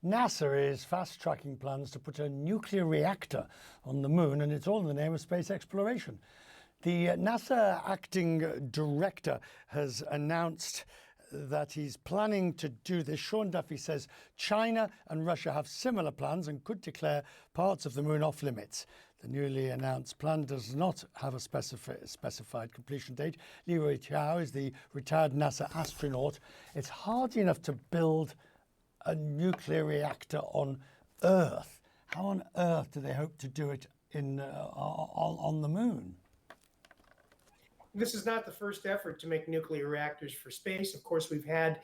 NASA is fast-tracking plans to put a nuclear reactor on the moon, and it's all in the name of space exploration. The NASA acting director has announced that he's planning to do this. Sean Duffy says China and Russia have similar plans and could declare parts of the moon off limits. The newly announced plan does not have a specified completion date. Leroy Chiao is the retired NASA astronaut. It's hard enough to build a nuclear reactor on Earth. How on earth do they hope to do it on the moon? This is not the first effort to make nuclear reactors for space. Of course, we've had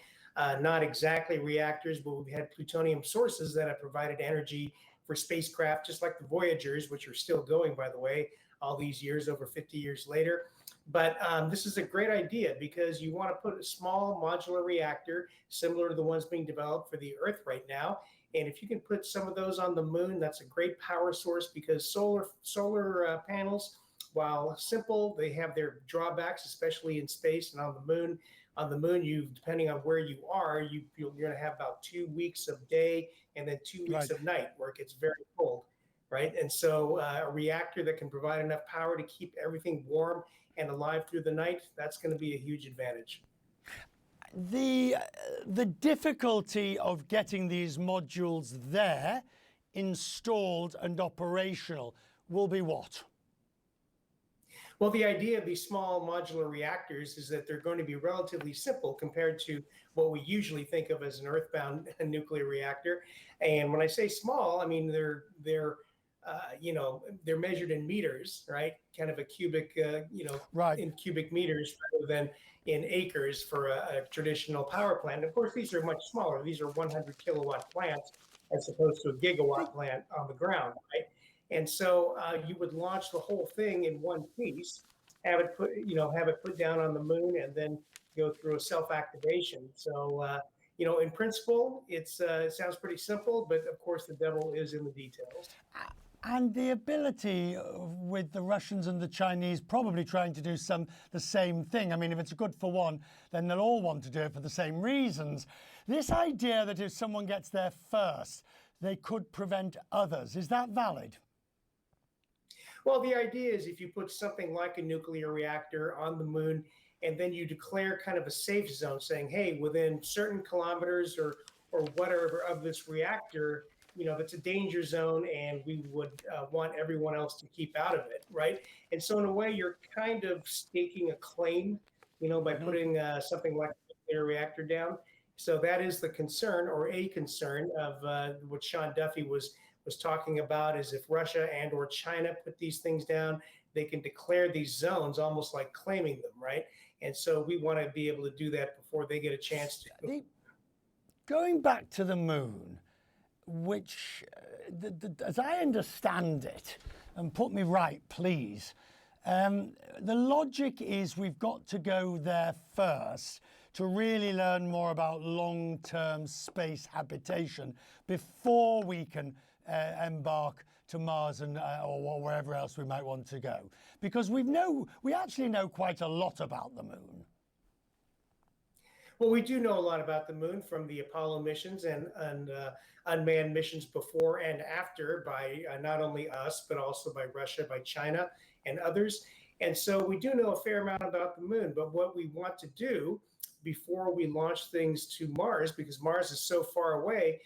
not exactly reactors, but we've had plutonium sources that have provided energy for spacecraft, just like the Voyagers, which are still going, by the way, all these years, over 50 years later. But this is a great idea because you want to put a small modular reactor similar to the ones being developed for the Earth right now. And if you can put some of those on the moon, that's a great power source because solar panels, while simple, they have their drawbacks, especially in space and on the moon. On the moon, depending on where you are, you're going to have about 2 weeks of day and then 2 weeks of night where it gets very cold, right? And so a reactor that can provide enough power to keep everything warm and alive through the night, that's going to be a huge advantage. The difficulty of getting these modules there, installed and operational, will be what? Well, the idea of these small modular reactors is that they're going to be relatively simple compared to what we usually think of as an earthbound nuclear reactor. And when I say small, I mean they're measured in meters, right? Kind of a cubic, in cubic meters rather than in acres for a traditional power plant. Of course, these are much smaller. These are 100 kilowatt plants as opposed to a gigawatt plant on the ground, right? And so you would launch the whole thing in one piece, have it put down on the moon, and then go through a self-activation. So, in principle, it sounds pretty simple, but of course the devil is in the details. And the ability with the Russians and the Chinese probably trying to do the same thing. I mean, if it's good for one, then they'll all want to do it for the same reasons. This idea that if someone gets there first, they could prevent others, is that valid? Well, the idea is if you put something like a nuclear reactor on the moon and then you declare kind of a safe zone saying, hey, within certain kilometers or whatever of this reactor, that's a danger zone and we would want everyone else to keep out of it, right? And so in a way, you're kind of staking a claim, by putting something like a nuclear reactor down. So that is the concern or a concern of what Sean Duffy was talking about is if Russia and or China put these things down, they can declare these zones almost like claiming them, right? And so we want to be able to do that before they get a chance to. Going back to the moon, which, as I understand it, and put me right, please, the logic is we've got to go there first to really learn more about long-term space habitation before we can embark to Mars and or wherever else we might want to go, because we actually know quite a lot about the moon. Well, we do know a lot about the moon from the Apollo missions and unmanned missions before and after by not only us, but also by Russia, by China and others. And so we do know a fair amount about the moon, but what we want to do before we launch things to Mars, because Mars is so far away,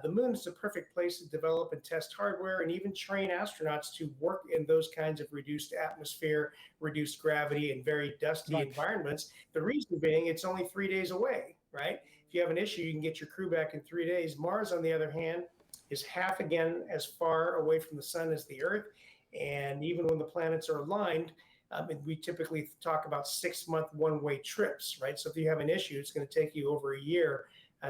the moon is the perfect place to develop and test hardware and even train astronauts to work in those kinds of reduced atmosphere, reduced gravity, and very dusty environments. The reason being, it's only 3 days away, right? If you have an issue, you can get your crew back in 3 days. Mars, on the other hand, is half again as far away from the sun as the Earth. And even when the planets are aligned, we typically talk about 6-month one-way trips, right? So if you have an issue, it's going to take you over a year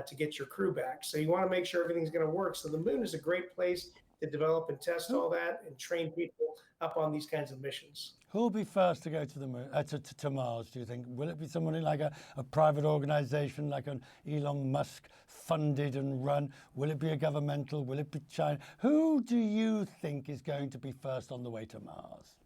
to get your crew back. So you want to make sure everything's going to work. So the moon is a great place to develop and test all that and train people up on these kinds of missions. Who will be first to go to the moon, to Mars, do you think? Will it be someone like a private organization, like an Elon Musk funded and run? Will it be a governmental? Will it be China? Who do you think is going to be first on the way to Mars?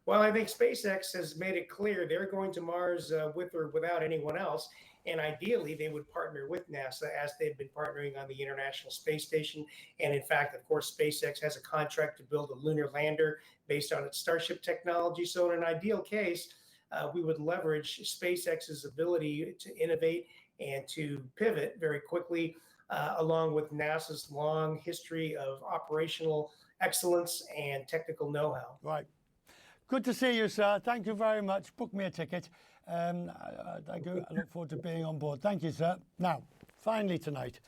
Well, I think SpaceX has made it clear they're going to Mars with or without anyone else. And ideally, they would partner with NASA as they've been partnering on the International Space Station. And in fact, of course, SpaceX has a contract to build a lunar lander based on its Starship technology. So in an ideal case, we would leverage SpaceX's ability to innovate and to pivot very quickly, along with NASA's long history of operational excellence and technical know-how. Right. Good to see you, sir. Thank you very much. Book me a ticket. I look forward to being on board. Thank you, sir. Now, finally tonight,